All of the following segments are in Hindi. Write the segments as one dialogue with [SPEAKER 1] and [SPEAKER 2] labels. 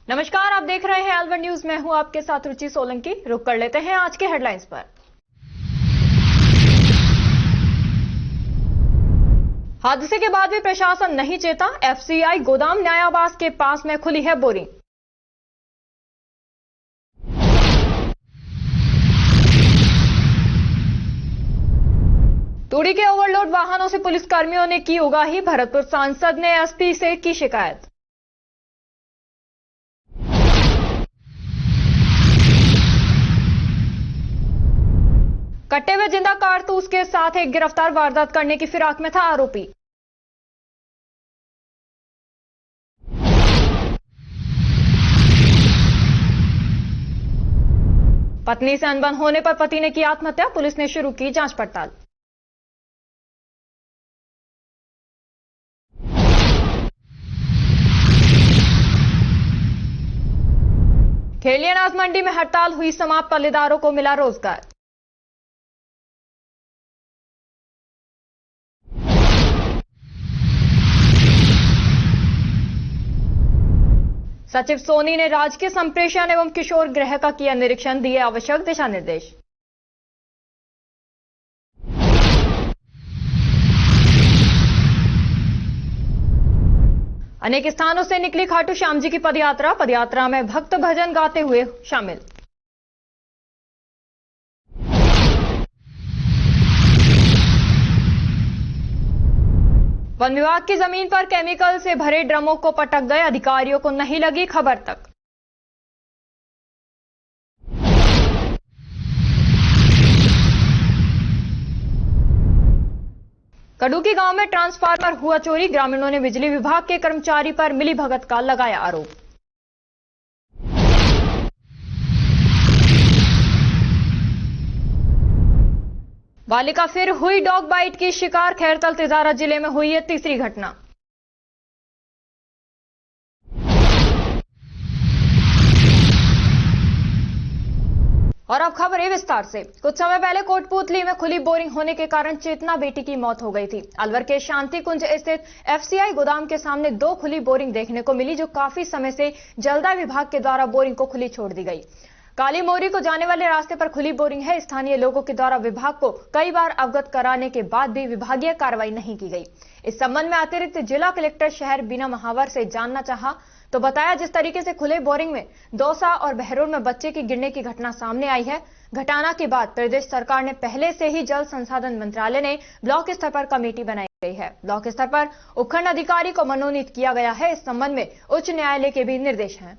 [SPEAKER 1] नमस्कार, आप देख रहे हैं अलवर न्यूज। मैं हूं आपके साथ रुचि सोलंकी। रुक कर लेते हैं आज के हेडलाइंस पर। हादसे के बाद भी प्रशासन नहीं चेता। एफसीआई गोदाम न्यायावास के पास में खुली है बोरिंग। तूड़ी के ओवरलोड वाहनों से पुलिसकर्मियों ने की उगाही। भरतपुर सांसद ने एसपी से की शिकायत। कट्टे हुए जिंदा कारतूस के साथ एक गिरफ्तार। वारदात करने की फिराक में था आरोपी। पत्नी से अनबन होने पर पति ने की आत्महत्या। पुलिस ने शुरू की जांच पड़ताल। खेली अनाज मंडी में हड़ताल हुई समाप्त। पल्लेदारों को मिला रोजगार। सचिव सोनी ने राजकीय संप्रेषण एवं किशोर गृह का किया निरीक्षण। दिए आवश्यक दिशा निर्देश। अनेक स्थानों से निकली खाटू श्याम जी की पदयात्रा। पदयात्रा में भक्त भजन गाते हुए शामिल। वन विभाग की जमीन पर केमिकल से भरे ड्रमों को पटक गए। अधिकारियों को नहीं लगी खबर तक। कड़ूकी गांव में ट्रांसफार्मर हुआ चोरी। ग्रामीणों ने बिजली विभाग के कर्मचारी पर मिलीभगत का लगाया आरोप। बालिका फिर हुई डॉग बाइट की शिकार। खैरतल तिजारा जिले में हुई है तीसरी घटना। और अब खबरें विस्तार से। कुछ समय पहले कोटपूतली में खुली बोरिंग होने के कारण चेतना बेटी की मौत हो गई थी। अलवर के शांति कुंज स्थित एफसीआई गोदाम के सामने 2 खुली बोरिंग देखने को मिली, जो काफी समय से जलदाय विभाग के द्वारा बोरिंग को खुली छोड़ दी गई। काली मोरी को जाने वाले रास्ते पर खुली बोरिंग है। स्थानीय लोगों के द्वारा विभाग को कई बार अवगत कराने के बाद भी विभागीय कार्रवाई नहीं की गई। इस संबंध में अतिरिक्त जिला कलेक्टर शहर बीना महावर से जानना चाहा तो बताया, जिस तरीके से खुले बोरिंग में दौसा और बहरोड में बच्चे की गिरने की घटना सामने आई है, घटना के बाद प्रदेश सरकार ने पहले से ही जल संसाधन मंत्रालय ने ब्लॉक स्तर पर कमेटी बनाई गई है। ब्लॉक स्तर पर उपखंड अधिकारी को मनोनीत किया गया है। इस संबंध में उच्च न्यायालय के भी निर्देश हैं।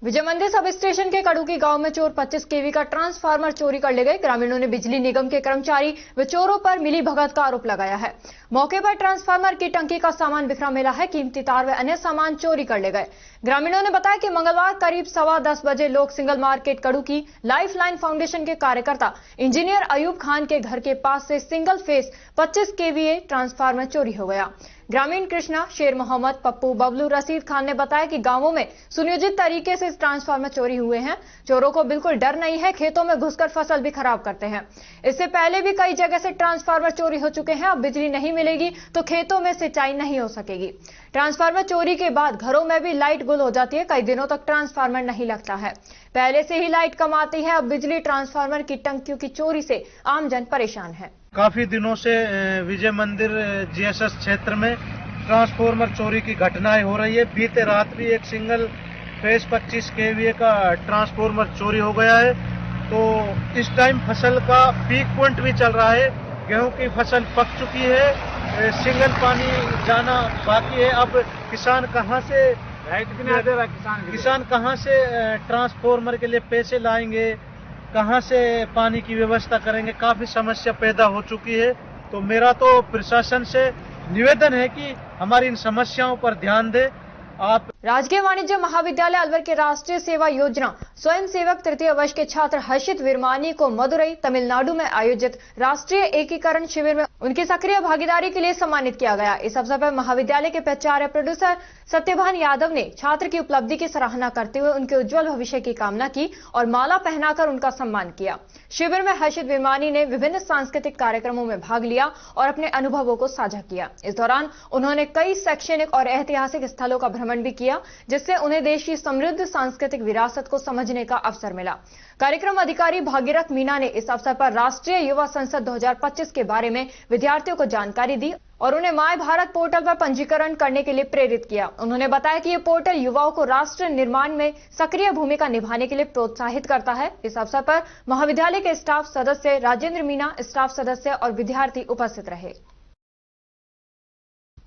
[SPEAKER 1] विजय मंदिर सब स्टेशन के कड़ूकी गांव में चोर 25 केवी का ट्रांसफार्मर चोरी कर ले गए। ग्रामीणों ने बिजली निगम के कर्मचारी व चोरों पर मिली भगत का आरोप लगाया है। मौके पर ट्रांसफार्मर की टंकी का सामान बिखरा मिला है। कीमती तार व अन्य सामान चोरी कर ले गए। ग्रामीणों ने बताया कि मंगलवार करीब 10:15 बजे लोग सिंगल मार्केट कड़ूकी लाइफ लाइन फाउंडेशन के कार्यकर्ता इंजीनियर अयूब खान के घर के पास से सिंगल फेस 25 केवीए ट्रांसफार्मर चोरी हो गया। ग्रामीण कृष्णा, शेर मोहम्मद, पप्पू, बबलू, रशीद खान ने बताया कि गांवों में सुनियोजित तरीके से ट्रांसफार्मर चोरी हुए हैं। चोरों को बिल्कुल डर नहीं है। खेतों में घुसकर फसल भी खराब करते हैं। इससे पहले भी कई जगह से ट्रांसफार्मर चोरी हो चुके हैं। अब बिजली नहीं मिलेगी तो खेतों में सिंचाई नहीं हो सकेगी। ट्रांसफार्मर चोरी के बाद घरों में भी लाइट गुल हो जाती है। कई दिनों तक ट्रांसफार्मर नहीं लगता है। पहले से ही लाइट कम आती है। अब बिजली ट्रांसफार्मर की टंकियों की चोरी से आमजन परेशान है।
[SPEAKER 2] काफी दिनों से विजय मंदिर जीएसएस क्षेत्र में ट्रांसफार्मर चोरी की घटनाएं हो रही है। बीते रात भी एक सिंगल फेस 25 केवीए का ट्रांसफार्मर चोरी हो गया है। तो इस टाइम फसल का पीक पॉइंट भी चल रहा है। गेहूं की फसल पक चुकी है। सिंगल पानी जाना बाकी है। अब किसान कहां से किसान कहां से ट्रांसफार्मर के लिए पैसे लाएंगे, कहां से पानी की व्यवस्था करेंगे। काफी समस्या पैदा हो चुकी है। तो मेरा तो प्रशासन से निवेदन है कि हमारी इन समस्याओं पर ध्यान दे। आप
[SPEAKER 1] राजकीय वाणिज्य महाविद्यालय अलवर के राष्ट्रीय सेवा योजना स्वयं सेवक तृतीय वर्ष के छात्र हर्षित विरमानी को मदुरई तमिलनाडु में आयोजित राष्ट्रीय एकीकरण शिविर में उनकी सक्रिय भागीदारी के लिए सम्मानित किया गया। इस अवसर पर महाविद्यालय के प्राचार्य प्रोड्यूसर सत्यभान यादव ने छात्र की उपलब्धि की सराहना करते हुए उनके उज्जवल भविष्य की कामना की और माला पहनाकर उनका सम्मान किया। शिविर में हर्षित विरमानी ने विभिन्न सांस्कृतिक कार्यक्रमों में भाग लिया और अपने अनुभवों को साझा किया। इस दौरान उन्होंने कई शैक्षणिक और ऐतिहासिक स्थलों का भ्रमण भी किया, जिससे उन्हें देश की समृद्ध सांस्कृतिक विरासत को समझने का अवसर मिला। कार्यक्रम अधिकारी भागीरथ मीना ने इस अवसर पर राष्ट्रीय युवा संसद 2025 के बारे में विद्यार्थियों को जानकारी दी और उन्हें माय भारत पोर्टल पर पंजीकरण करने के लिए प्रेरित किया। उन्होंने बताया कि ये पोर्टल युवाओं को राष्ट्र निर्माण में सक्रिय भूमिका निभाने के लिए प्रोत्साहित करता है। इस अवसर पर महाविद्यालय के स्टाफ सदस्य राजेंद्र मीना, स्टाफ सदस्य और विद्यार्थी उपस्थित रहे।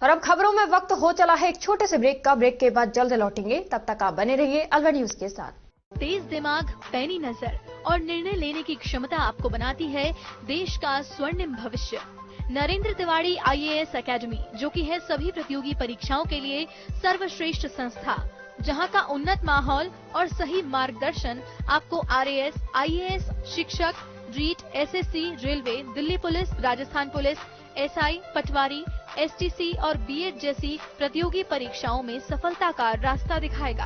[SPEAKER 1] और अब खबरों में वक्त हो चला है एक छोटे से ब्रेक का। ब्रेक के बाद जल्द लौटेंगे, तब तक आप बने रहिए अलवर न्यूज के साथ।
[SPEAKER 3] तेज दिमाग, पैनी नजर और निर्णय लेने की क्षमता आपको बनाती है देश का स्वर्णिम भविष्य। नरेंद्र तिवारी IAS एकेडमी, जो कि है सभी प्रतियोगी परीक्षाओं के लिए सर्वश्रेष्ठ संस्था, जहां का उन्नत माहौल और सही मार्गदर्शन आपको RAS, IAS, शिक्षक, REET, SSC, railway, Delhi police, Rajasthan police, SI, patwari, STC और B.Ed जैसी प्रतियोगी परीक्षाओं में सफलता का रास्ता दिखाएगा।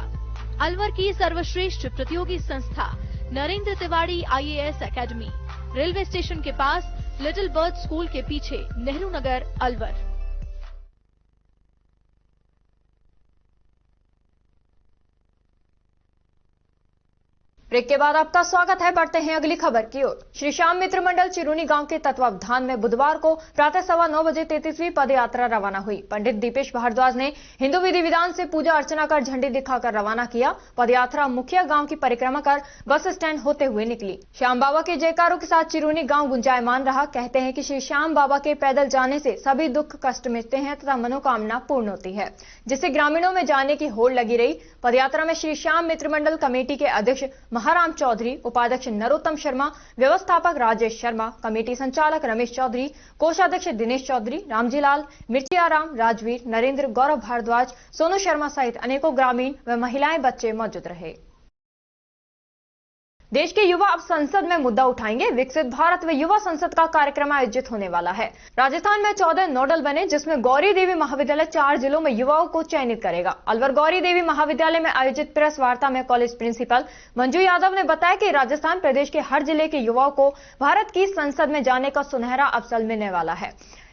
[SPEAKER 3] अलवर की सर्वश्रेष्ठ प्रतियोगी संस्था Narendra Tiwari IAS academy, railway station के पास, लिटिल बर्ड स्कूल के पीछे, नेहरू नगर, अलवर।
[SPEAKER 1] ब्रेक के बाद आपका स्वागत है। बढ़ते हैं अगली खबर की ओर। श्री श्याम मित्र मंडल चिरूनी गांव के तत्वावधान में बुधवार को प्रातः 9:15 बजे 33वीं पद यात्रा रवाना हुई। पंडित दीपेश भारद्वाज ने हिंदू विधि विधान से पूजा अर्चना कर झंडी दिखाकर रवाना किया। पद यात्रा मुखिया गांव की परिक्रमा कर बस स्टैंड होते हुए निकली। श्याम बाबा के जयकारों के साथ चिरूनी गाँव गुंजायमान रहा। कहते हैं कि श्री श्याम बाबा के पैदल जाने से सभी दुख कष्ट मिटते हैं तथा मनोकामना पूर्ण होती है, जिससे ग्रामीणों में जाने की होड़ लगी रही। पदयात्रा में श्री श्याम मित्र मंडल कमेटी के अध्यक्ष महाराम चौधरी, उपाध्यक्ष नरोत्तम शर्मा, व्यवस्थापक राजेश शर्मा, कमेटी संचालक रमेश चौधरी, कोषाध्यक्ष दिनेश चौधरी, रामजीलाल, मिर्चियाराम, राजवीर, नरेंद्र, गौरव भारद्वाज, सोनू शर्मा सहित अनेकों ग्रामीण व महिलाएं बच्चे मौजूद रहे। देश के युवा अब संसद में मुद्दा उठाएंगे। विकसित भारत व युवा संसद का कार्यक्रम आयोजित होने वाला है। राजस्थान में 14 नोडल बने, जिसमें गौरी देवी महाविद्यालय 4 जिलों में युवाओं को चयनित करेगा। अलवर गौरी देवी महाविद्यालय में आयोजित प्रेस वार्ता में कॉलेज प्रिंसिपल मंजू यादव ने बताया कि राजस्थान प्रदेश के हर जिले के युवाओं को भारत की संसद में जाने का सुनहरा अवसर मिलने वाला है।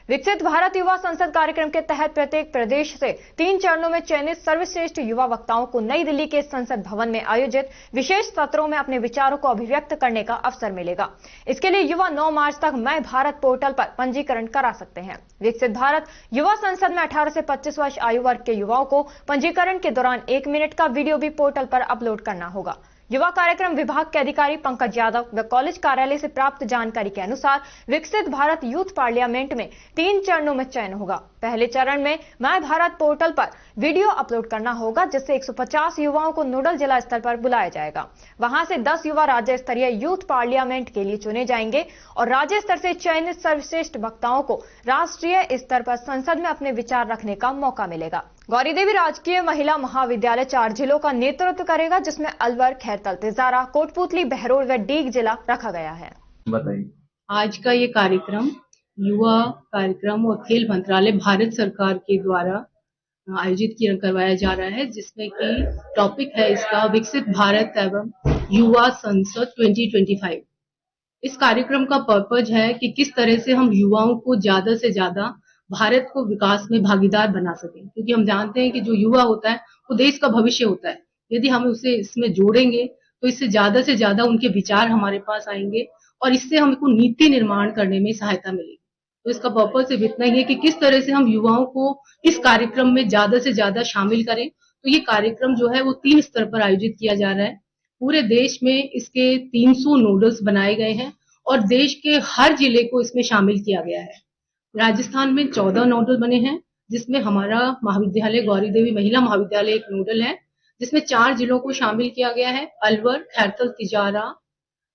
[SPEAKER 1] विकसित भारत युवा संसद कार्यक्रम के तहत प्रत्येक प्रदेश से 3 चरणों में चयनित सर्वश्रेष्ठ युवा वक्ताओं को नई दिल्ली के संसद भवन में आयोजित विशेष सत्रों में अपने विचारों को अभिव्यक्त करने का अवसर मिलेगा। इसके लिए युवा 9 मार्च तक मैं भारत पोर्टल पर पंजीकरण करा सकते हैं। विकसित भारत युवा संसद में 18 से 25 वर्ष आयु वर्ग के युवाओं को पंजीकरण के दौरान 1 मिनट का वीडियो भी पोर्टल पर अपलोड करना होगा। युवा कार्यक्रम विभाग के अधिकारी पंकज यादव व कॉलेज कार्यालय से प्राप्त जानकारी के अनुसार विकसित भारत यूथ पार्लियामेंट में 3 चरणों में चयन होगा। पहले चरण में माय भारत पोर्टल पर वीडियो अपलोड करना होगा, जिससे 150 युवाओं को नोडल जिला स्तर पर बुलाया जाएगा। वहां से 10 युवा राज्य स्तरीय यूथ पार्लियामेंट के लिए चुने जाएंगे और राज्य स्तर से चयनित सर्वश्रेष्ठ वक्ताओं को राष्ट्रीय स्तर पर संसद में अपने विचार रखने का मौका मिलेगा। गौरी देवी राजकीय महिला महाविद्यालय 4 जिलों का नेतृत्व करेगा, जिसमें अलवर, खैरतल, तिजारा, कोटपूतली, बहरोड व डीग जिला रखा गया है।
[SPEAKER 4] बताइए।
[SPEAKER 5] आज का ये कार्यक्रम युवा कार्यक्रम और खेल मंत्रालय भारत सरकार के द्वारा आयोजित करवाया जा रहा है, जिसमें कि टॉपिक है इसका विकसित भारत एवं युवा संसद 2025। इस कार्यक्रम का पर्पज है कि किस तरह से हम युवाओं को ज्यादा से ज्यादा भारत को विकास में भागीदार बना सकें, क्योंकि हम जानते हैं कि जो युवा होता है वो देश का भविष्य होता है। यदि हम उसे इसमें जोड़ेंगे तो इससे ज्यादा उनके विचार हमारे पास आएंगे और इससे हमको नीति निर्माण करने में सहायता मिलेगी। तो इसका पर्पज सिर्फ इतना ही है कि किस तरह से हम युवाओं को इस कार्यक्रम में ज्यादा से ज्यादा शामिल करें। तो ये कार्यक्रम जो है वो 3 स्तर पर आयोजित किया जा रहा है। पूरे देश में इसके 300 नोडल्स बनाए गए हैं और देश के हर जिले को इसमें शामिल किया गया है। राजस्थान में 14 नोडल बने हैं, जिसमें हमारा महाविद्यालय गौरी देवी महिला महाविद्यालय एक नोडल है, जिसमें 4 जिलों को शामिल किया गया है। अलवर, खैरतल, तिजारा,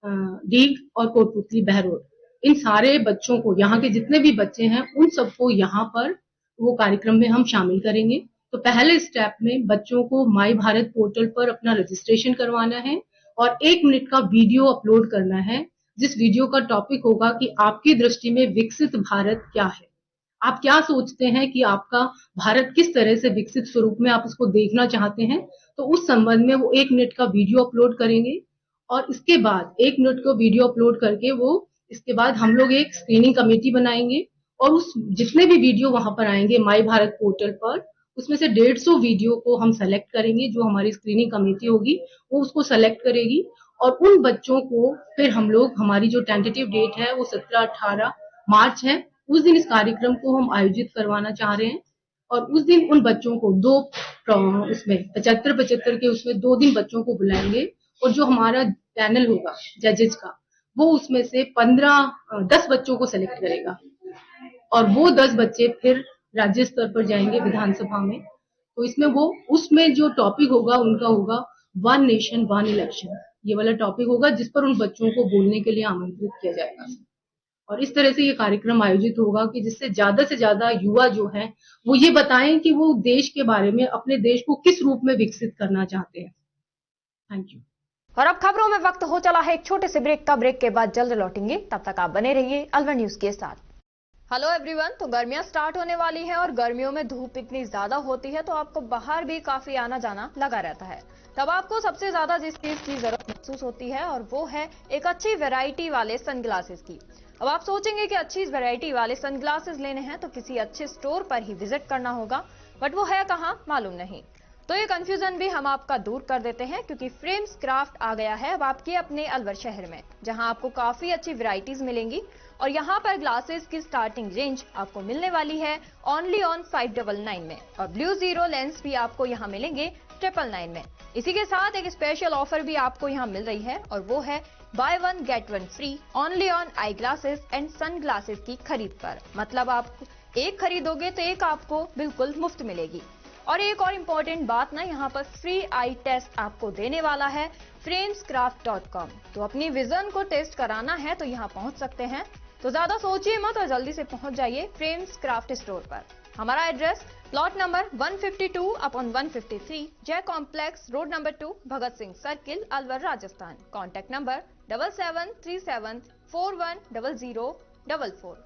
[SPEAKER 5] डीग और कोटपूतली, बहरोड। इन सारे बच्चों को, यहाँ के जितने भी बच्चे हैं उन सबको यहाँ पर वो कार्यक्रम में हम शामिल करेंगे। तो पहले स्टेप में बच्चों को माई भारत पोर्टल पर अपना रजिस्ट्रेशन करवाना है और 1 मिनट का वीडियो अपलोड करना है, जिस वीडियो का टॉपिक होगा कि आपकी दृष्टि में विकसित भारत क्या है। आप क्या सोचते हैं कि आपका भारत किस तरह से विकसित स्वरूप में आप उसको देखना चाहते हैं, तो उस संबंध में वो 1 मिनट का वीडियो अपलोड करेंगे और इसके बाद 1 मिनट का वीडियो अपलोड करके इसके बाद हम लोग एक स्क्रीनिंग कमेटी बनाएंगे और उस जितने भी वीडियो वहां पर आएंगे माई भारत पोर्टल पर, उसमें से 150 वीडियो को हम सेलेक्ट करेंगे। जो हमारी स्क्रीनिंग कमेटी होगी वो उसको सेलेक्ट करेगी और उन बच्चों को फिर हम लोग, हमारी जो टेंटेटिव डेट है वो 17-18 मार्च है, उस दिन इस कार्यक्रम को हम आयोजित करवाना चाह रहे हैं। और उस दिन उन बच्चों को उसमें 75 के उसमें 2 दिन बच्चों को बुलाएंगे और जो हमारा पैनल होगा जजेस का, वो उसमें से 10 बच्चों को सेलेक्ट करेगा और वो 10 बच्चे फिर राज्य स्तर पर जाएंगे विधानसभा में। तो उसमें जो टॉपिक होगा उनका होगा 1 नेशन 1 इलेक्शन, ये वाला टॉपिक होगा जिस पर उन बच्चों को बोलने के लिए आमंत्रित किया जाएगा। और इस तरह से ये कार्यक्रम आयोजित होगा कि जिससे ज्यादा से ज्यादा युवा जो हैं वो ये बताएं कि वो देश के बारे में, अपने देश को किस रूप में विकसित करना चाहते हैं। Thank you.
[SPEAKER 1] और अब खबरों में वक्त हो चला है एक छोटे से ब्रेक का। ब्रेक के बाद जल्द लौटेंगे, तब तक आप बने रहिए अलवर न्यूज के साथ। हेलो एवरीवन, तो गर्मियां स्टार्ट होने वाली हैं और गर्मियों में धूप इतनी ज्यादा होती है तो आपको बाहर भी काफी आना जाना लगा रहता है। तब आपको सबसे ज्यादा जिस चीज की जरूरत महसूस होती है और वो है एक अच्छी वैरायटी वाले सनग्लासेस की। अब आप सोचेंगे कि अच्छी वैरायटी वाले सनग्लासेस लेने हैं तो किसी अच्छे स्टोर पर ही विजिट करना होगा, बट वो है कहाँ मालूम नहीं। तो ये कंफ्यूजन भी हम आपका दूर कर देते हैं क्योंकि फ्रेम्स क्राफ्ट आ गया है अब आपके अपने अलवर शहर में, जहां आपको काफी अच्छी वैरायटीज मिलेंगी और यहां पर ग्लासेस की स्टार्टिंग रेंज आपको मिलने वाली है ओनली ऑन 599 में और ब्लू जीरो लेंस भी आपको यहां मिलेंगे 999 में। इसी के साथ एक स्पेशल ऑफर भी आपको यहां मिल रही है और वो है buy 1 get 1 free only on eyeglasses and sunglasses की खरीद पर। मतलब आप एक खरीदोगे तो एक आपको बिल्कुल मुफ्त मिलेगी। और एक और इम्पोर्टेंट बात ना, यहाँ पर फ्री आई टेस्ट आपको देने वाला है framescraft.com। तो अपनी विजन को टेस्ट कराना है तो यहाँ पहुंच सकते हैं। तो ज्यादा सोचिए मत और जल्दी से पहुंच जाइए फ्रेम्स क्राफ्ट स्टोर पर। हमारा address plot number 152/153 Jai complex road number 2 Bhagat Singh circle Alwar Rajasthan. Contact number 7737410044।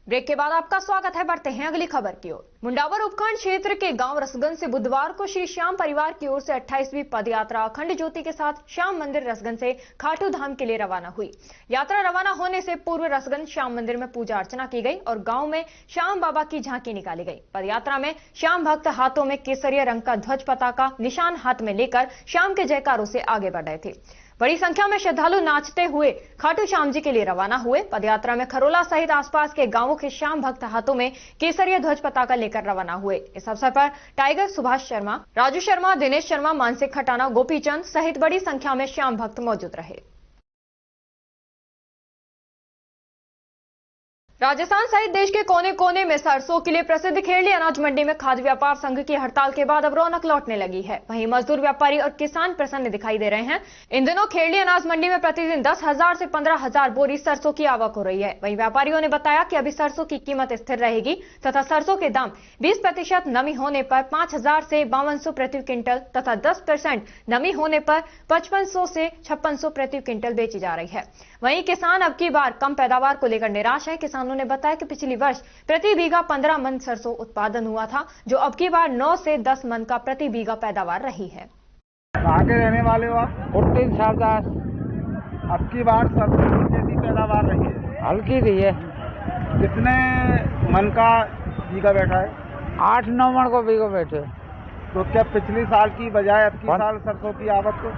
[SPEAKER 1] Break के बाद आपका स्वागत है। बढ़ते हैं अगली खबर की ओर। मुंडावर उपखंड क्षेत्र के गांव रसगंज से बुधवार को श्री श्याम परिवार की ओर से 28वीं पदयात्रा अखंड ज्योति के साथ श्याम मंदिर रसगंज से खाटू धाम के लिए रवाना हुई। यात्रा रवाना होने से पूर्व रसगंज श्याम मंदिर में पूजा अर्चना की गई और गांव में श्याम बाबा की झांकी निकाली गई। पदयात्रा में श्याम भक्त हाथों में केसरिया रंग का ध्वज पताका निशान हाथ में लेकर श्याम के जयकारों से आगे बढ़ रहे थे। बड़ी संख्या में श्रद्धालु नाचते हुए खाटू श्याम जी के लिए रवाना हुए। पदयात्रा में खरोला सहित आसपास के गांवों के श्याम भक्त हाथों में केसरिया ध्वज पताका लेकर रवाना हुए। इस अवसर पर टाइगर सुभाष शर्मा, राजू शर्मा, दिनेश शर्मा, मानसिक खटाना, गोपीचंद सहित बड़ी संख्या में श्याम भक्त मौजूद रहे। राजस्थान सहित देश के कोने कोने में सरसों के लिए प्रसिद्ध खेरली अनाज मंडी में खाद्य व्यापार संघ की हड़ताल के बाद अब रौनक लौटने लगी है। वहीं मजदूर, व्यापारी और किसान प्रसन्न दिखाई दे रहे हैं। इन दिनों खेरली अनाज मंडी में प्रतिदिन 10,000 से 15,000 बोरी सरसों की आवक हो रही है। वहीं व्यापारियों ने बताया कि अभी सरसों की कीमत स्थिर रहेगी तथा सरसों के दाम 20% नमी होने पर 5,000 से 5200 प्रति क्विंटल तथा 10% नमी होने पर 5500 से 5600 प्रति क्विंटल बेची जा रही है। वहीं किसान अब की बार कम पैदावार को लेकर निराश है। किसानों ने बताया कि पिछली वर्ष प्रति बीघा 15 मन सरसों उत्पादन हुआ था, जो अब की बार 9 से 10 मन का प्रति बीघा पैदावार रही है।
[SPEAKER 2] कहाँ के रहने वाले हो आप?
[SPEAKER 4] उर्तिन सावदास।
[SPEAKER 2] अब की बार सरसों की कैसी पैदावार रही है?
[SPEAKER 4] हल्की रही है।
[SPEAKER 2] कितने मन का बीघा बैठा है?
[SPEAKER 4] 8-9 मन को बीघा बैठे।
[SPEAKER 2] तो क्या पिछली साल की बजाय अब की साल सरसों की आवक तो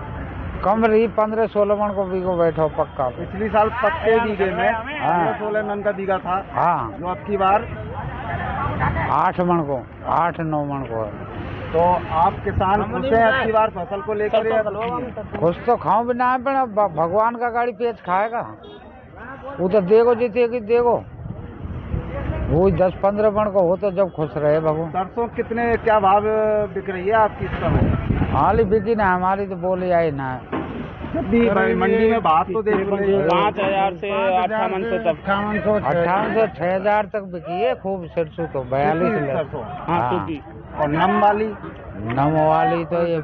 [SPEAKER 4] कम रही? 15-16 मन को बीघो बैठो पक्का।
[SPEAKER 2] पिछली साल पक्के बीघे में 15-16 मन का बीघा था।
[SPEAKER 4] हाँ,
[SPEAKER 2] जो अब की बार
[SPEAKER 4] 8-9 मन को है।
[SPEAKER 2] तो आप किसान खुश हैं अब की बार फसल को लेकर?
[SPEAKER 4] खुश तो खाऊं भी ना है, पर भगवान का गाड़ी पेच खाएगा। वो तो देगो जीतेगी देगो, वो 10-15 मन को हो तो जब खुश रहे भगवान।
[SPEAKER 2] सरसों कितने क्या भाव बिक रही है आपकी इस समय?
[SPEAKER 4] हाली बिकी ना, हमारी तो बोली आई ना।
[SPEAKER 6] मंडी में बात तो देख
[SPEAKER 4] 5,000 से 5800 तक 5800 6,000 तक बिकी है खूब सरसों तो 42
[SPEAKER 6] और नम वाली
[SPEAKER 4] तो ये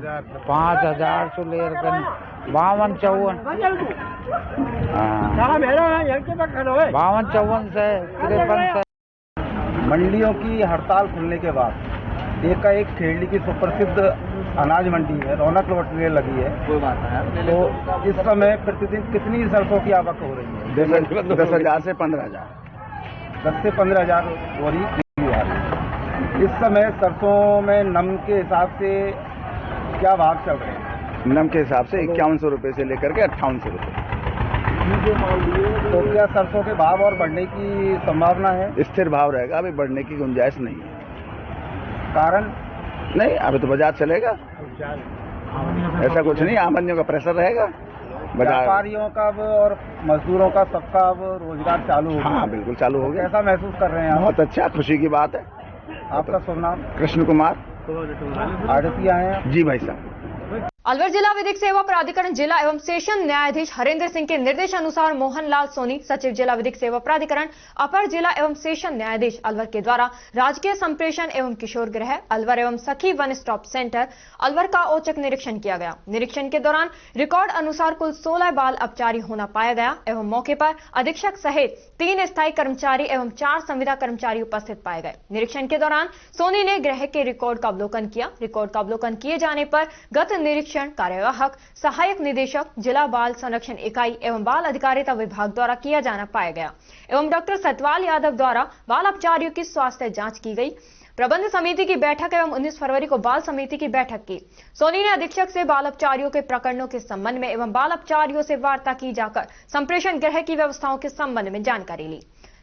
[SPEAKER 4] 5,000 से लेकर 52-54 52-54 से 53 से।
[SPEAKER 6] मंडियों की हड़ताल खुलने के बाद एकाएक खेड़ी की सुप्रसिद्ध अनाज मंडी में रौनक लौटने लगी है। कोई बात है। तो इस समय प्रतिदिन कितनी सरसों की आवक हो रही है?
[SPEAKER 7] 10,000 से 15,000।
[SPEAKER 6] 10 से 15,000 बोरी आ रही है। इस समय सरसों में नम के हिसाब से क्या भाव चल रहे हैं?
[SPEAKER 7] नम के हिसाब से 5100 रुपये से लेकर के 5800 रुपये।
[SPEAKER 6] तो क्या सरसों के भाव और बढ़ने की संभावना है?
[SPEAKER 7] स्थिर भाव रहेगा, अभी बढ़ने की गुंजाइश नहीं है।
[SPEAKER 6] कारण
[SPEAKER 7] नहीं, अभी तो बाजार चलेगा, ऐसा कुछ नहीं। आमदनियों का प्रेशर रहेगा।
[SPEAKER 6] व्यापारियों का अब और मजदूरों का सबका अब रोजगार चालू हो गया।
[SPEAKER 7] हाँ, बिल्कुल चालू हो गया।
[SPEAKER 6] कैसा महसूस कर रहे हैं आप?
[SPEAKER 7] बहुत अच्छा, खुशी की बात है।
[SPEAKER 6] आपका शुभ नाम?
[SPEAKER 7] कृष्ण कुमार।
[SPEAKER 6] आड़ती आए हैं
[SPEAKER 7] जी भाई साहब।
[SPEAKER 1] अलवर जिला विधिक सेवा प्राधिकरण जिला एवं सेशन न्यायाधीश हरेंद्र सिंह के निर्देश अनुसार मोहनलाल सोनी, सचिव जिला विधिक सेवा प्राधिकरण अपर जिला एवं सेशन न्यायाधीश अलवर के द्वारा राजकीय संप्रेषण एवं किशोर गृह अलवर एवं सखी वन स्टॉप सेंटर अलवर का औचक निरीक्षण किया गया। निरीक्षण के दौरान रिकॉर्ड अनुसार कुल 16 बाल अपचारी होना पाया गया एवं मौके पर अधीक्षक सहित 3 स्थायी कर्मचारी एवं 4 संविदा कर्मचारी उपस्थित पाए गए। निरीक्षण के दौरान सोनी ने गृह के रिकॉर्ड का अवलोकन किया। रिकॉर्ड का अवलोकन किए जाने पर गत निरीक्षण कार्यवाहक सहायक निदेशक जिला बाल संरक्षण इकाई एवं बाल अधिकारिता विभाग द्वारा किया जाना पाया गया एवं डॉक्टर सतपाल यादव द्वारा बाल अपचारियों की स्वास्थ्य जांच की गई। प्रबंध समिति की बैठक एवं 19 फरवरी को बाल समिति की बैठक की। सोनी ने अधीक्षक से बाल अपचारियों के प्रकरणों के संबंध में एवं बाल अपचारियों से वार्ता की जाकर संप्रेषण गृह की व्यवस्थाओं के संबंध में जानकारी ली।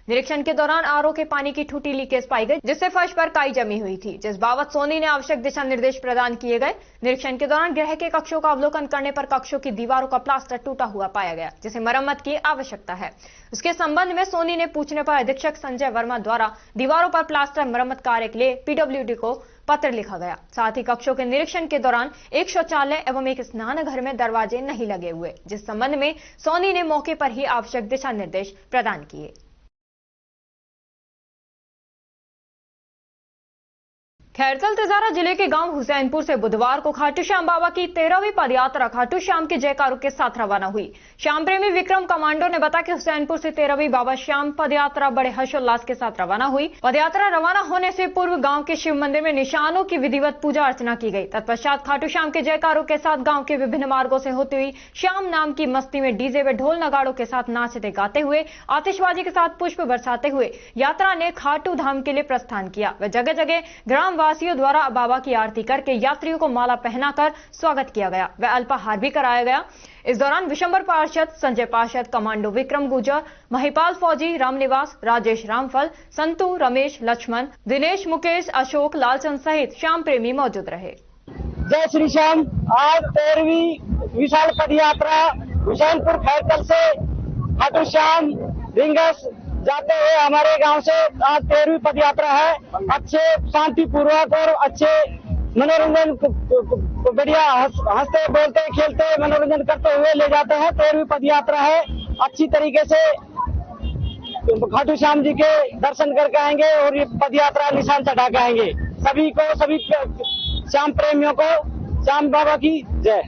[SPEAKER 1] निरीक्षण के दौरान आरओ के पानी की टूटी लीकेज पाई गई, जिससे फर्श पर काई जमी हुई थी, जिस बाबत सोनी ने आवश्यक दिशा निर्देश प्रदान किए गए। निरीक्षण के दौरान गृह के कक्षों का अवलोकन करने पर कक्षों की दीवारों का प्लास्टर टूटा हुआ पाया गया, जिसे मरम्मत की आवश्यकता है। उसके संबंध में सोनी ने पूछने पर अधीक्षक संजय वर्मा द्वारा दीवारों पर प्लास्टर मरम्मत कार्य के लिए पीडब्ल्यूडी को पत्र लिखा गया। साथ ही कक्षों के निरीक्षण के दौरान एक शौचालय एवं एक स्नान घर में दरवाजे नहीं लगे हुए, जिस संबंध में सोनी ने मौके पर ही आवश्यक दिशा निर्देश प्रदान किए। खैरकल तिजारा जिले के गांव हुसैनपुर से बुधवार को खाटू श्याम बाबा की 13वीं पदयात्रा खाटू श्याम के जयकारों के साथ रवाना हुई। श्याम प्रेमी विक्रम कमांडो ने बताया कि हुसैनपुर से 13वीं बाबा श्याम पदयात्रा बड़े हर्षोल्लास के साथ रवाना हुई। पदयात्रा रवाना होने से पूर्व गांव के शिव मंदिर में निशानों की विधिवत पूजा अर्चना की गई। तत्पश्चात खाटू श्याम के जयकारों के साथ गाँव के विभिन्न मार्गों से होती हुई श्याम नाम की मस्ती में डीजे व ढोल नगाड़ों के साथ नाचते गाते हुए आतिशबाजी के साथ पुष्प बरसाते हुए यात्रा ने खाटू धाम के लिए प्रस्थान किया। व जगह जगह ग्राम वासियों द्वारा बाबा की आरती करके यात्रियों को माला पहनाकर स्वागत किया गया व अल्पाहार भी कराया गया। इस दौरान विशंबर पार्षद, संजय पार्षद, कमांडो विक्रम गुजर, महिपाल फौजी, रामनिवास, राजेश रामफल, संतू, रमेश, लक्ष्मण, दिनेश, मुकेश, अशोक, लालचंद सहित श्याम प्रेमी मौजूद रहे।
[SPEAKER 8] जय श्री श्याम। आज 13वीं विशाल पदयात्रा हुसैनपुर खैरकल से खाटू श्याम रिंगस जाते हुए हमारे गांव से आज 13वीं पदयात्रा है। अच्छे शांतिपूर्वक और अच्छे मनोरंजन बढ़िया हंसते बोलते खेलते मनोरंजन करते हुए ले जाते हैं। 13वीं पदयात्रा है। अच्छी तरीके से खाटू श्याम जी के दर्शन करके आएंगे और ये पदयात्रा निशान चढ़ा के आएंगे। सभी श्याम प्रेमियों को श्याम बाबा की जय।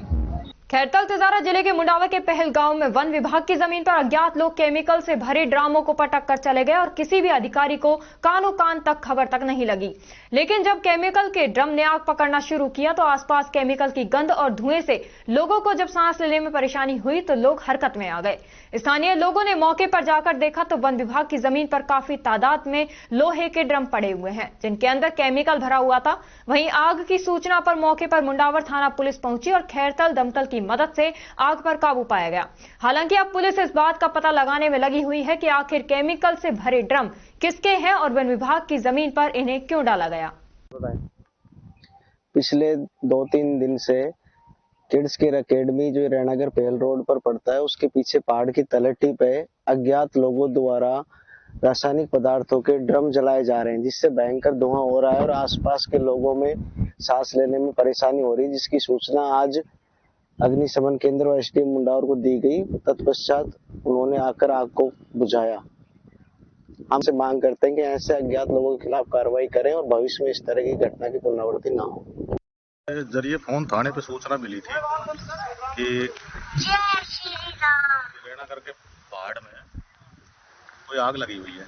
[SPEAKER 1] खैरकल तिजारा जिले के मुंडावा के पहल गांव में वन विभाग की जमीन पर अज्ञात लोग केमिकल से भरे ड्रामों को पटक कर चले गए और किसी भी अधिकारी को कानो कान तक खबर तक नहीं लगी। लेकिन जब केमिकल के ड्रम ने आग पकड़ना शुरू किया तो आसपास केमिकल की गंध और धुएं से लोगों को जब सांस लेने में परेशानी हुई तो लोग हरकत में आ गए। स्थानीय लोगों ने मौके पर जाकर देखा तो वन विभाग की जमीन पर काफी तादाद में लोहे के ड्रम पड़े हुए हैं, जिनके अंदर केमिकल भरा हुआ था। वहीं आग की सूचना पर मौके पर मुंडावर थाना पुलिस पहुंची और खैरकल दमकल की मदद से आग पर काबू पाया गया। हालांकि अब पुलिस इस बात का पता लगाने में लगी हुई है कि आखिर केमिकल से भरे ड्रम किसके हैं और वन विभाग की जमीन पर इन्हें क्यों डाला गया।
[SPEAKER 9] पिछले 2-3 दिन से किड्स केयर अकेडमी जो रैनागर पेल रोड पर पड़ता है उसके पीछे पहाड़ की तलहटी पे अज्ञात लोगों द्वारा रासायनिक पदार्थों के ड्रम जलाए जा रहे हैं, जिससे भयंकर धुआं हो रहा है और आसपास के लोगों में सांस लेने में परेशानी हो रही है, जिसकी सूचना आज अग्निशमन केंद्र और एसडीएम मुंडावर को दी गई। तत्पश्चात उन्होंने आकर आग को बुझाया। हमसे मांग करते हैं कि ऐसे अज्ञात लोगों के खिलाफ कार्रवाई करें और भविष्य में इस तरह की घटना की पुनरावृत्ति न हो।
[SPEAKER 10] जरिए फोन थाने पे सूचना मिली थी कि रेणागढ़ के पहाड़ में कोई आग लगी हुई है,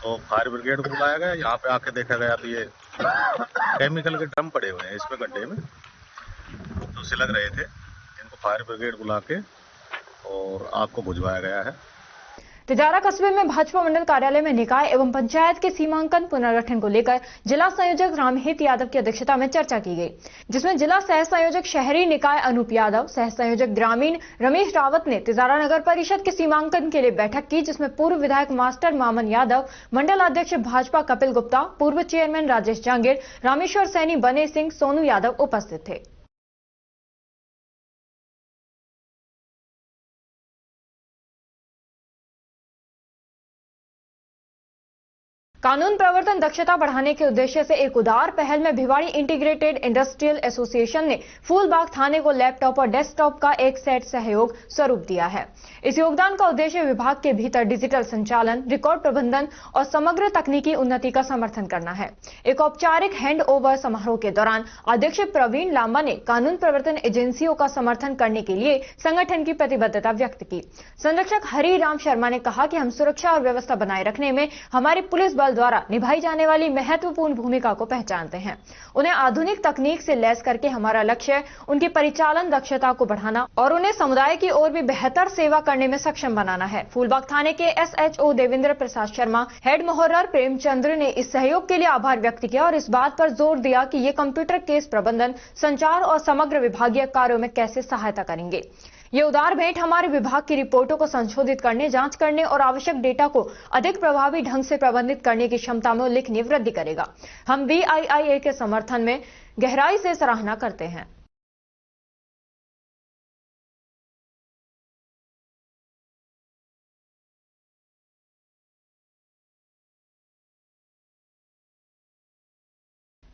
[SPEAKER 10] तो फायर ब्रिगेड को बुलाया गया। यहाँ पे आके देखा गया तो ये केमिकल के ड्रम पड़े हुए हैं इसमें गड्ढे में, तो सिलग रहे थे। इनको फायर ब्रिगेड बुला के और आग को बुझवाया गया है।
[SPEAKER 1] तिजारा कस्बे में भाजपा मंडल कार्यालय में निकाय एवं पंचायत के सीमांकन पुनर्गठन को लेकर जिला संयोजक रामहित यादव की अध्यक्षता में चर्चा की गई, जिसमें जिला सह संयोजक शहरी निकाय अनूप यादव, सह संयोजक ग्रामीण रमेश रावत ने तिजारा नगर परिषद के सीमांकन के लिए बैठक की, जिसमें पूर्व विधायक मास्टर मामन यादव, मंडल अध्यक्ष भाजपा कपिल गुप्ता, पूर्व चेयरमैन राजेश जांगीर, रामेश्वर सैनी, बने सिंह, सोनू यादव उपस्थित थे। कानून प्रवर्तन दक्षता बढ़ाने के उद्देश्य से एक उदार पहल में भिवाड़ी इंटीग्रेटेड इंडस्ट्रियल एसोसिएशन ने फूलबाग थाने को लैपटॉप और डेस्कटॉप का एक सेट सहयोग स्वरूप दिया है। इस योगदान का उद्देश्य विभाग के भीतर डिजिटल संचालन, रिकॉर्ड प्रबंधन और समग्र तकनीकी उन्नति का समर्थन करना है। एक औपचारिक हैंड ओवर समारोह के दौरान अध्यक्ष प्रवीण लांबा ने कानून प्रवर्तन एजेंसियों का समर्थन करने के लिए संगठन की प्रतिबद्धता व्यक्त की। संरक्षक हरि राम शर्मा ने कहा कि हम सुरक्षा और व्यवस्था बनाए रखने में हमारे पुलिस बल द्वारा निभाई जाने वाली महत्वपूर्ण भूमिका को पहचानते हैं। उन्हें आधुनिक तकनीक से लैस करके हमारा लक्ष्य उनकी परिचालन दक्षता को बढ़ाना और उन्हें समुदाय की ओर भी बेहतर सेवा करने में सक्षम बनाना है। फूलबाग थाने के एसएचओ देवेंद्र प्रसाद शर्मा, हेड मोहर्रर प्रेमचंद्र ने इस सहयोग के लिए आभार व्यक्त किया और इस बात पर जोर दिया कि ये कंप्यूटर केस प्रबंधन, संचार और समग्र विभागीय कार्यों में कैसे सहायता करेंगे। ये उदार भेंट हमारे विभाग की रिपोर्टों को संशोधित करने, जांच करने और आवश्यक डेटा को अधिक प्रभावी ढंग से प्रबंधित करने की क्षमता में उल्लेखनीय वृद्धि करेगा। हम BIIA के समर्थन में गहराई से सराहना करते हैं।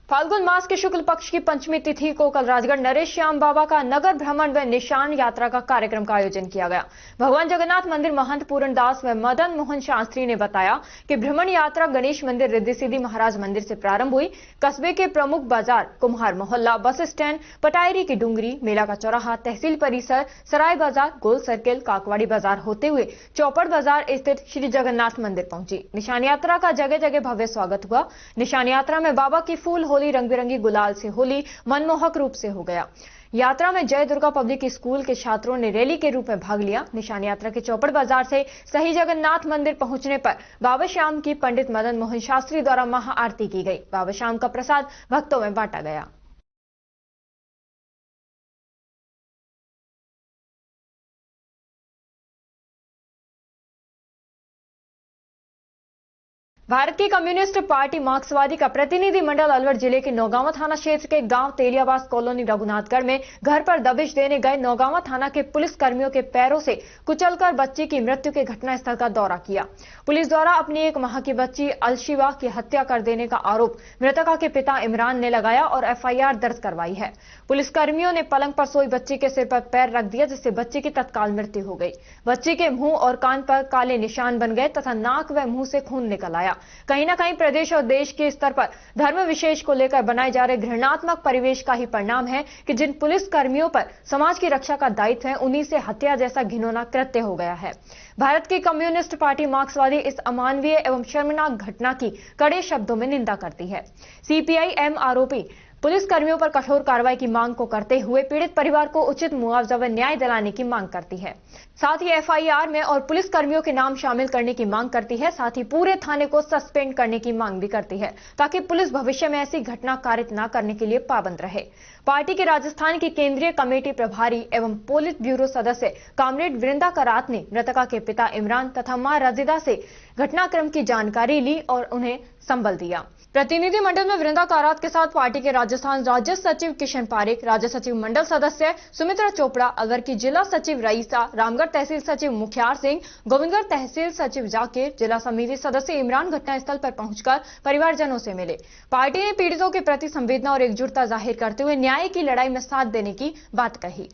[SPEAKER 1] फाल्गुन मास के शुक्ल पक्ष की पंचमी तिथि को कल राजगढ़ नरेश श्याम बाबा का नगर भ्रमण व निशान यात्रा का कार्यक्रम का आयोजन किया गया। भगवान जगन्नाथ मंदिर महंत पूर्ण दास व मदन मोहन शास्त्री ने बताया कि भ्रमण यात्रा गणेश मंदिर, रिद्धि सिद्धि महाराज मंदिर से प्रारंभ हुई। कस्बे के प्रमुख बाजार, कुम्हार मोहल्ला, बस स्टैंड, पटायरी की डूंगरी, मेला का चौराहा, तहसील परिसर, सराय बाजार, गोल सर्किल, काकवाड़ी बाजार होते हुए चौपड़ बाजार स्थित श्री जगन्नाथ मंदिर पहुंची। निशान यात्रा का जगह जगह भव्य स्वागत हुआ। निशान यात्रा में बाबा की फूल होली, रंग बिरंगी गुलाल से होली मनमोहक रूप से हो गया। यात्रा में जय दुर्गा पब्लिक स्कूल के छात्रों ने रैली के रूप में भाग लिया। निशान यात्रा के चौपड़ बाजार से सही जगन्नाथ मंदिर पहुंचने पर बाबा श्याम की पंडित मदन मोहन शास्त्री द्वारा महाआरती की गई। बाबा श्याम का प्रसाद भक्तों में बांटा गया। भारत की कम्युनिस्ट पार्टी मार्क्सवादी का प्रतिनिधि मंडल अलवर जिले के नौगांवा थाना क्षेत्र के गांव तेलियाबास कॉलोनी रघुनाथगढ़ में घर पर दबिश देने गए नौगांवा थाना के पुलिस कर्मियों के पैरों से कुचलकर बच्ची की मृत्यु के घटनास्थल का दौरा किया। पुलिस द्वारा अपनी 1 माह की बच्ची अलशिवा की हत्या कर देने का आरोप मृतका के पिता इमरान ने लगाया और FIR दर्ज करवाई है। पुलिस कर्मियों ने पलंग पर सोई बच्ची के सिर पर पैर रख दिया, जिससे बच्ची की तत्काल मृत्यु हो गई। बच्ची के मुंह और कान पर काले निशान बन गए तथा नाक व मुंह से खून निकल आया। कहीं न कहीं प्रदेश और देश के स्तर पर धर्म विशेष को लेकर बनाए जा रहे घृणात्मक परिवेश का ही परिणाम है कि जिन पुलिस कर्मियों पर समाज की रक्षा का दायित्व है, उन्हीं से हत्या जैसा घिनौना कृत्य हो गया है। भारत की कम्युनिस्ट पार्टी मार्क्सवादी इस अमानवीय एवं शर्मनाक घटना की कड़े शब्दों में निंदा करती है। CPI-M आरोपी पुलिस कर्मियों पर कठोर कार्रवाई की मांग को करते हुए पीड़ित परिवार को उचित मुआवजा व न्याय दिलाने की मांग करती है। साथ ही FIR में और पुलिस कर्मियों के नाम शामिल करने की मांग करती है। साथ ही पूरे थाने को सस्पेंड करने की मांग भी करती है, ताकि पुलिस भविष्य में ऐसी घटना कारित न करने के लिए पाबंद रहे। पार्टी के राजस्थान की केंद्रीय कमेटी प्रभारी एवं पोलित ब्यूरो सदस्य कामरेड वृंदा करात ने मृतका के पिता इमरान तथा मां रजीदा से घटनाक्रम की जानकारी ली और उन्हें संबल दिया। प्रतिनिधि मंडल में वृंदा कारात के साथ पार्टी के राजस्थान राज्य सचिव किशन पारेख, राज्य सचिव मंडल सदस्य सुमित्रा चोपड़ा, अलवर की जिला सचिव रईसा, रामगढ़ तहसील सचिव मुखियार सिंह, गोविंदगढ़ तहसील सचिव जाकिर, जिला समिति सदस्य इमरान घटनास्थल पर पहुंचकर परिवारजनों से मिले। पार्टी ने पीड़ितों के प्रति संवेदना और एकजुटता जाहिर करते हुए न्याय की लड़ाई में साथ देने की बात कही।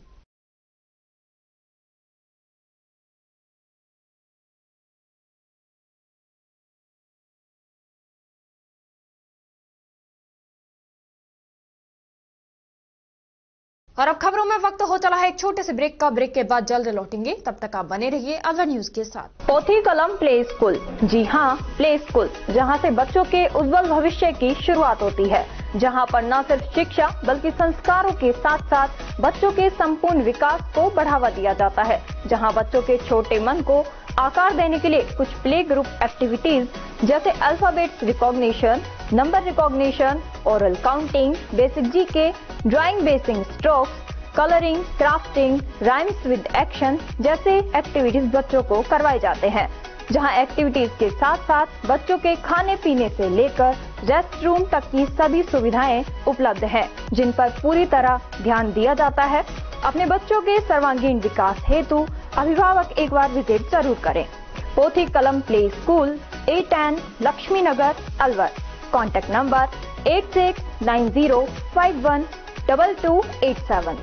[SPEAKER 1] और अब खबरों में वक्त हो चला है एक छोटे से ब्रेक का। ब्रेक के बाद जल्द लौटेंगे, तब तक आप बने रहिए अलवर न्यूज के साथ। पोथी कलम प्ले स्कूल, जी हां, प्ले स्कूल, जहां से बच्चों के उज्जवल भविष्य की शुरुआत होती है, जहां पर न सिर्फ शिक्षा बल्कि संस्कारों के साथ साथ बच्चों के संपूर्ण विकास को बढ़ावा दिया जाता है, जहां बच्चों के छोटे मन को आकार देने के लिए कुछ प्ले ग्रुप एक्टिविटीज जैसे alphabets recognition, number recognition, oral counting, basic GK, drawing basic strokes, colouring, crafting, rhymes with action जैसे एक्टिविटीज बच्चों को करवाए जाते हैं, जहां एक्टिविटीज के साथ साथ बच्चों के खाने पीने से लेकर रेस्ट रूम तक की सभी सुविधाएं उपलब्ध हैं, जिन पर पूरी तरह ध्यान दिया जाता है। अपने बच्चों के सर्वांगीण विकास हेतु अभिभावक एक बार विजिट जरूर करें। Pothi Kalam play school, A10 Laxmi Nagar, Alwar. Contact number 8690512287।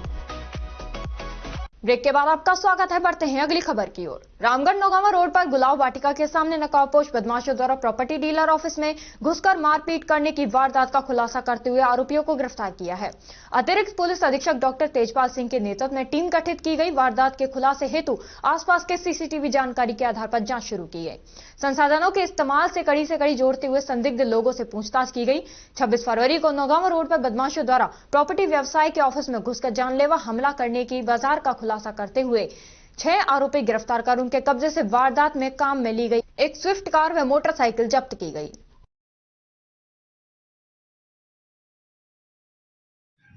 [SPEAKER 1] Break के बाद आपका स्वागत है। बढ़ते हैं अगली खबर की ओर। रामगढ़ नौगावा रोड पर गुलाब वाटिका के सामने नकाबपोश बदमाशों द्वारा प्रॉपर्टी डीलर ऑफिस में घुसकर मारपीट करने की वारदात का खुलासा करते हुए आरोपियों को गिरफ्तार किया है। अतिरिक्त पुलिस अधीक्षक डॉक्टर तेजपाल सिंह के नेतृत्व में टीम गठित की गई। वारदात के खुलासे हेतु आसपास के सीसीटीवी जानकारी के आधार पर जांच शुरू की गई। संसाधनों के इस्तेमाल से कड़ी जोड़ते हुए संदिग्ध लोगों से पूछताछ की गई। 26 फरवरी को नौगावा रोड पर बदमाशों द्वारा प्रॉपर्टी व्यवसाय के ऑफिस में घुसकर जानलेवा हमला करने की बाजार का खुलासा करते हुए 6 आरोपी गिरफ्तार कर उनके कब्जे से वारदात में काम में ली गई एक स्विफ्ट कार व मोटरसाइकिल जब्त की गई।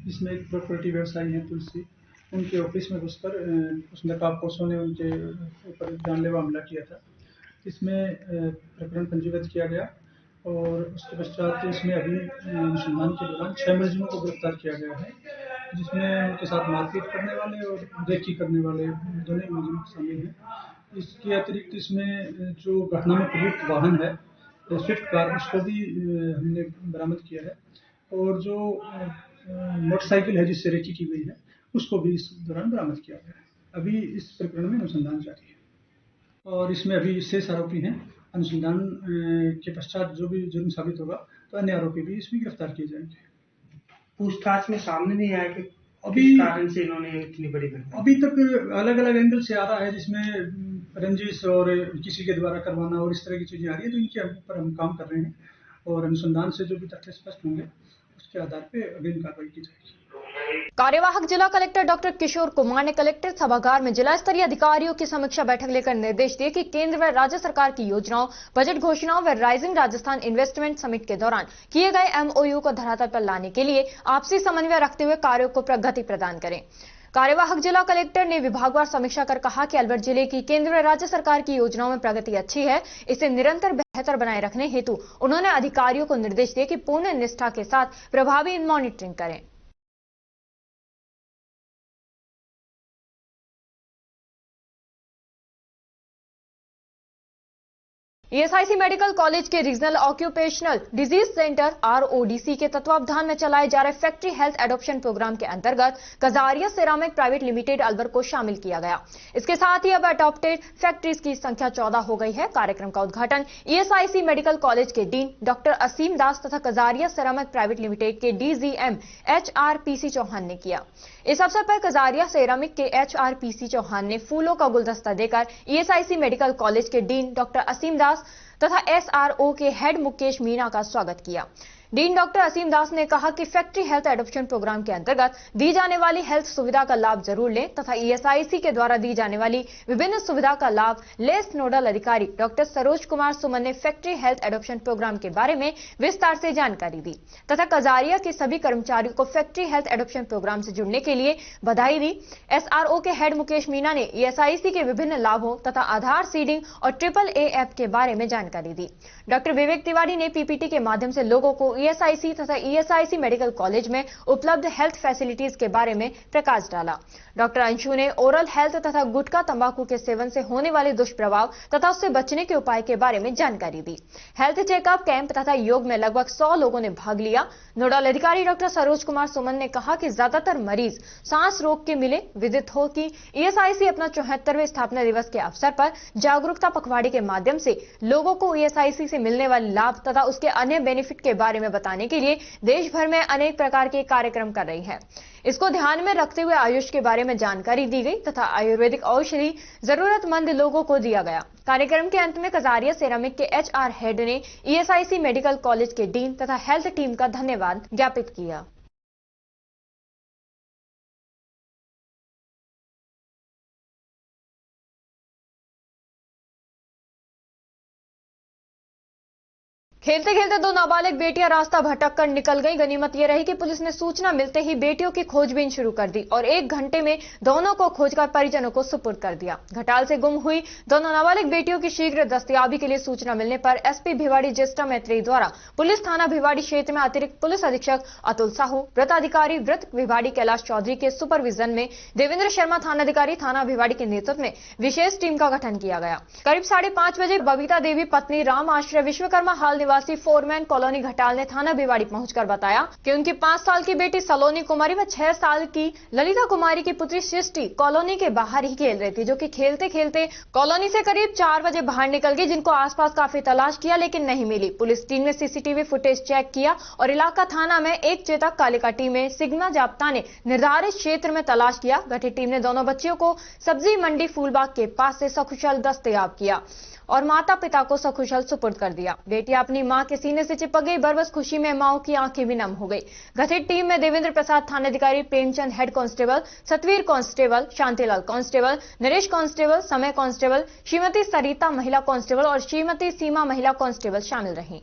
[SPEAKER 11] इसमें एक प्रॉपर्टी व्यवसायी है तुलसी, उनके ऑफिस में घुसकर उस नकाबपोशों ने उनके ऊपर जानलेवा हमला किया था। इसमें प्रकरण पंजीबद्ध किया गया और उसके पश्चात इसमें अभी अनुसंधान के दौरान 6 मुलजिमों को गिरफ्तार किया गया है, जिसमें उनके साथ मारपीट करने वाले और रेकी करने वाले दोनों मुलजिम शामिल हैं। इसके अतिरिक्त इसमें जो घटना में प्रयुक्त वाहन है स्विफ्ट कार, उसको भी हमने बरामद किया है और जो मोटरसाइकिल है जिससे रेकी की गई है उसको भी इस दौरान बरामद किया गया है। अभी इस प्रकरण में अनुसंधान जारी है और इसमें अभी शेष आरोपी हैं। अनुसंधान के पश्चात जो भी जुर्म साबित होगा तो अन्य आरोपी भी इसमें गिरफ्तार किए जाएंगे।
[SPEAKER 12] पूछताछ में सामने नहीं आया कि
[SPEAKER 11] अभी
[SPEAKER 12] कारण से इन्होंने इतनी बड़ी घटना
[SPEAKER 11] अभी तक अलग अलग एंगल से आ रहा है, जिसमें रंजिश और किसी के द्वारा करवाना और इस तरह की चीजें आ रही है, तो इनके ऊपर हम काम कर रहे हैं और अनुसंधान से जो भी तथ्य स्पष्ट होंगे उसके आधार पर अगली कार्रवाई की जाएगी।
[SPEAKER 1] कार्यवाहक जिला कलेक्टर डॉक्टर किशोर कुमार ने कलेक्ट्रेट सभागार में जिला स्तरीय अधिकारियों की समीक्षा बैठक लेकर निर्देश दिए कि केंद्र व राज्य सरकार की योजनाओं, बजट घोषणाओं व राइजिंग राजस्थान इन्वेस्टमेंट समिट के दौरान किए गए MOU को धरातल पर लाने के लिए आपसी समन्वय रखते हुए कार्यों को प्रगति प्रदान करें। कार्यवाहक जिला कलेक्टर ने विभागवार समीक्षा कर कहा कि अलवर जिले की केंद्र व राज्य सरकार की योजनाओं में प्रगति अच्छी है, इसे निरंतर बेहतर बनाए रखने हेतु उन्होंने अधिकारियों को निर्देश दिए कि पूर्ण निष्ठा के साथ प्रभावी मॉनिटरिंग करें। ESIC मेडिकल कॉलेज के regional occupational disease centre RODC के तत्वावधान में चलाए जा रहे फैक्ट्री हेल्थ एडॉप्शन प्रोग्राम के अंतर्गत Kajaria ceramic private limited Alwar को शामिल किया गया। इसके साथ ही अब अडॉप्टेड फैक्ट्रीज की संख्या 14 हो गई है। कार्यक्रम का उद्घाटन ESIC मेडिकल कॉलेज के डीन डॉक्टर असीम दास तथा कजारिया सेरामिक प्राइवेट लिमिटेड के DGM HRPC चौहान ने किया। इस अवसर पर कजारिया सेरामिक के HRPC चौहान ने फूलों का गुलदस्ता देकर ESIC मेडिकल कॉलेज के डीन डॉक्टर असीम दास तथा SRO के हेड मुकेश मीणा का स्वागत किया। डीन डॉक्टर असीम दास ने कहा कि फैक्ट्री हेल्थ एडॉप्शन प्रोग्राम के अंतर्गत दी जाने वाली हेल्थ सुविधा का लाभ जरूर लें तथा ESIC के द्वारा दी जाने वाली विभिन्न सुविधा का लाभ लेस नोडल अधिकारी डॉक्टर सरोज कुमार सुमन ने फैक्ट्री हेल्थ एडॉप्शन प्रोग्राम के बारे में विस्तार से जानकारी दी तथा कजारिया के सभी कर्मचारियों को फैक्ट्री हेल्थ एडॉप्शन प्रोग्राम से जुड़ने के लिए बधाई दी। SRO के हेड मुकेश मीणा ने ESIC के विभिन्न लाभों तथा आधार सीडिंग और AAA ऐप के बारे में जानकारी दी। डॉक्टर विवेक तिवारी ने PPT के माध्यम से लोगों को ईएसआईसी तथा ईएसआईसी मेडिकल कॉलेज में उपलब्ध हेल्थ फैसिलिटीज के बारे में प्रकाश डाला। डॉक्टर अंशु ने ओरल हेल्थ तथा गुटखा तंबाकू के सेवन से होने वाले दुष्प्रभाव तथा उससे बचने के उपाय के बारे में जानकारी दी। हेल्थ चेकअप कैंप तथा योग में लगभग 100 लोगों ने भाग लिया। नोडल अधिकारी डॉक्टर सरोज कुमार सुमन ने कहा कि ज्यादातर मरीज सांस रोग के मिले। विदित हो कि ईएसआईसी अपना 74वें स्थापना दिवस के अवसर पर जागरूकता पखवाड़े के माध्यम से लोगों को ईएसआईसी से मिलने वाले लाभ तथा उसके अन्य बेनिफिट के बारे में बताने के लिए देश भर में अनेक प्रकार के कार्यक्रम कर रही है। इसको ध्यान में रखते हुए आयुष के बारे में जानकारी दी गई तथा आयुर्वेदिक औषधि जरूरतमंद लोगों को दिया गया। कार्यक्रम के अंत में कजारिया सेरामिक के एचआर हेड ने ईएसआईसी मेडिकल कॉलेज के डीन तथा हेल्थ टीम का धन्यवाद ज्ञापित किया। खेलते खेलते 2 नाबालिग बेटियां रास्ता भटक कर निकल गई। गनीमत यह रही कि पुलिस ने सूचना मिलते ही बेटियों की खोजबीन शुरू कर दी और 1 घंटे में दोनों को खोजकर परिजनों को सुपुर्द कर दिया। घटाल से गुम हुई दोनों नाबालिग बेटियों की शीघ्र दस्तयाबी के लिए सूचना मिलने पर एसपी भिवाड़ी ज्येष्ठा मैत्री द्वारा पुलिस थाना भिवाड़ी क्षेत्र में अतिरिक्त पुलिस अधीक्षक अतुल साहू, वृत्ताधिकारी वृत्त भिवाड़ी कैलाश चौधरी के सुपरविजन में देवेंद्र शर्मा थानाधिकारी थाना भिवाड़ी के नेतृत्व में विशेष टीम का गठन किया गया। करीब 5:30 बजे बबीता देवी पत्नी राम आश्रय विश्वकर्मा हाल निवासी फोरमैन कॉलोनी घटाल ने थाना भिवाड़ी पहुंचकर बताया कि उनकी 5 साल की बेटी सलोनी कुमारी व 6 साल की ललिता कुमारी की पुत्री सृष्टि कॉलोनी के बाहर ही खेल रही थी, जो कि खेलते खेलते कॉलोनी से करीब 4 बजे बाहर निकल गई, जिनको आसपास काफी तलाश किया लेकिन नहीं मिली। पुलिस टीम ने सीसीटीवी फुटेज चेक किया और इलाका थाना में एक चेतक कालिका टीम में सिग्मा जाप्ता ने निर्धारित क्षेत्र में तलाश किया। गठित टीम ने दोनों बच्चियों को सब्जी मंडी फूलबाग के पास से सकुशल दस्तयाब किया और माता पिता को सकुशल सुपुर्द कर दिया। बेटियां अपनी मां के सीने से चिपक गई। बरबस खुशी में माओ की आंखें भी नम हो गई। गठित टीम में देवेंद्र प्रसाद थानाधिकारी, Premchand head constable, Satveer constable, Shantilal constable, Naresh constable, समय कांस्टेबल, श्रीमती सरिता महिला कांस्टेबल और श्रीमती सीमा महिला कांस्टेबल शामिल रहीं।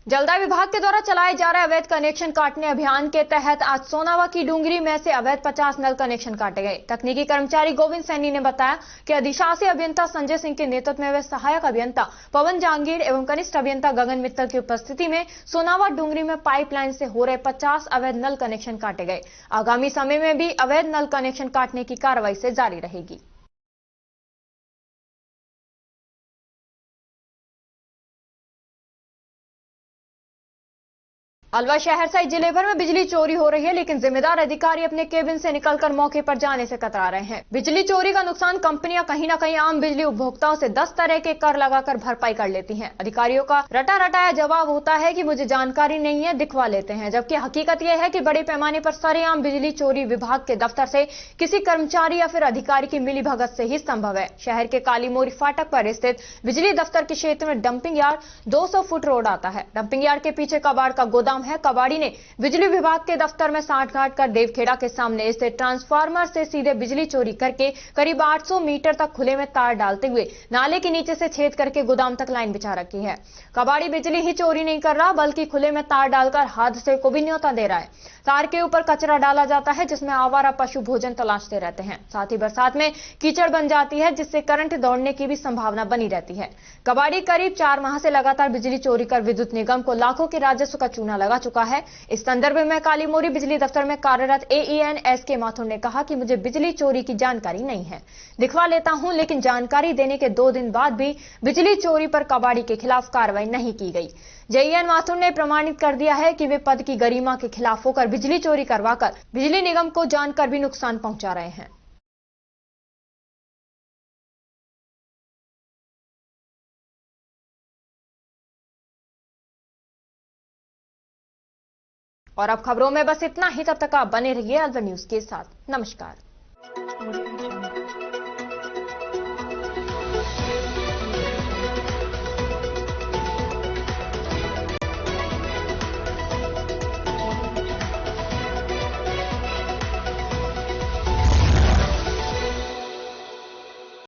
[SPEAKER 1] जलदाय विभाग के द्वारा चलाए जा रहे अवैध कनेक्शन काटने अभियान के तहत आज सोनावा की डूंगरी में से अवैध 50 नल कनेक्शन काटे गए। तकनीकी कर्मचारी गोविंद सैनी ने बताया कि अधिशासी अभियंता संजय सिंह के नेतृत्व में वे सहायक अभियंता पवन जहांगीर एवं कनिष्ठ अभियंता गगन मित्तल की उपस्थिति में सोनावा डूंगरी में पाइपलाइन से हो रहे 50 अवैध नल कनेक्शन काटे गए। आगामी समय में भी अवैध नल कनेक्शन काटने की कार्रवाई से जारी रहेगी। अलवर शहर सहित जिले भर में बिजली चोरी हो रही है, लेकिन जिम्मेदार अधिकारी अपने केबिन से निकलकर मौके पर जाने से कतरा रहे हैं। बिजली चोरी का नुकसान कंपनियां कहीं न कहीं आम बिजली उपभोक्ताओं से 10 तरह के कर लगाकर भरपाई कर लेती हैं। अधिकारियों का रटा रटाया जवाब होता है कि मुझे जानकारी नहीं है, दिखवा लेते हैं, जबकि हकीकत यह है कि बड़े पैमाने पर सरेआम बिजली चोरी विभाग के दफ्तर से किसी कर्मचारी या फिर अधिकारी की मिलीभगत से ही संभव है। शहर के काली मोरी फाटक पर स्थित बिजली दफ्तर के क्षेत्र में डंपिंग यार्ड 200 फुट रोड आता है। डंपिंग यार्ड के पीछे कबाड़ का गोदाम है। कबाड़ी ने बिजली विभाग के दफ्तर में सांठगांठ कर देवखेड़ा के सामने स्थित ट्रांसफार्मर से सीधे बिजली चोरी करके करीब 800 मीटर तक खुले में तार डालते हुए नाले के नीचे से छेद करके गोदाम तक लाइन बिछा रखी है। कबाड़ी बिजली ही चोरी नहीं कर रहा, बल्कि खुले में तार डालकर हादसे को भी न्योता दे रहा है। तार के ऊपर कचरा डाला जाता है, जिसमें आवारा पशु भोजन तलाशते रहते हैं। साथ ही बरसात में कीचड़ बन जाती है, जिससे करंट दौड़ने की भी संभावना बनी रहती है। कबाड़ी करीब 4 माह से लगातार बिजली चोरी कर विद्युत निगम को लाखों के राजस्व का चूना लगा चुका है। इस संदर्भ में काली मोरी बिजली दफ्तर में कार्यरत एईएन एसके माथुर ने कहा कि मुझे बिजली चोरी की जानकारी नहीं है, दिखवा लेता हूं, लेकिन जानकारी देने के 2 दिन बाद भी बिजली चोरी पर कबाड़ी के खिलाफ कार्रवाई नहीं की गई। जेईएन माथुर ने प्रमाणित कर दिया है कि वे पद की गरिमा के खिलाफ होकर बिजली चोरी करवाकर बिजली निगम को जानकर भी नुकसान पहुंचा रहे हैं। और अब खबरों में बस इतना ही। तब तक आप बने रहिए अलवर न्यूज के साथ। नमस्कार।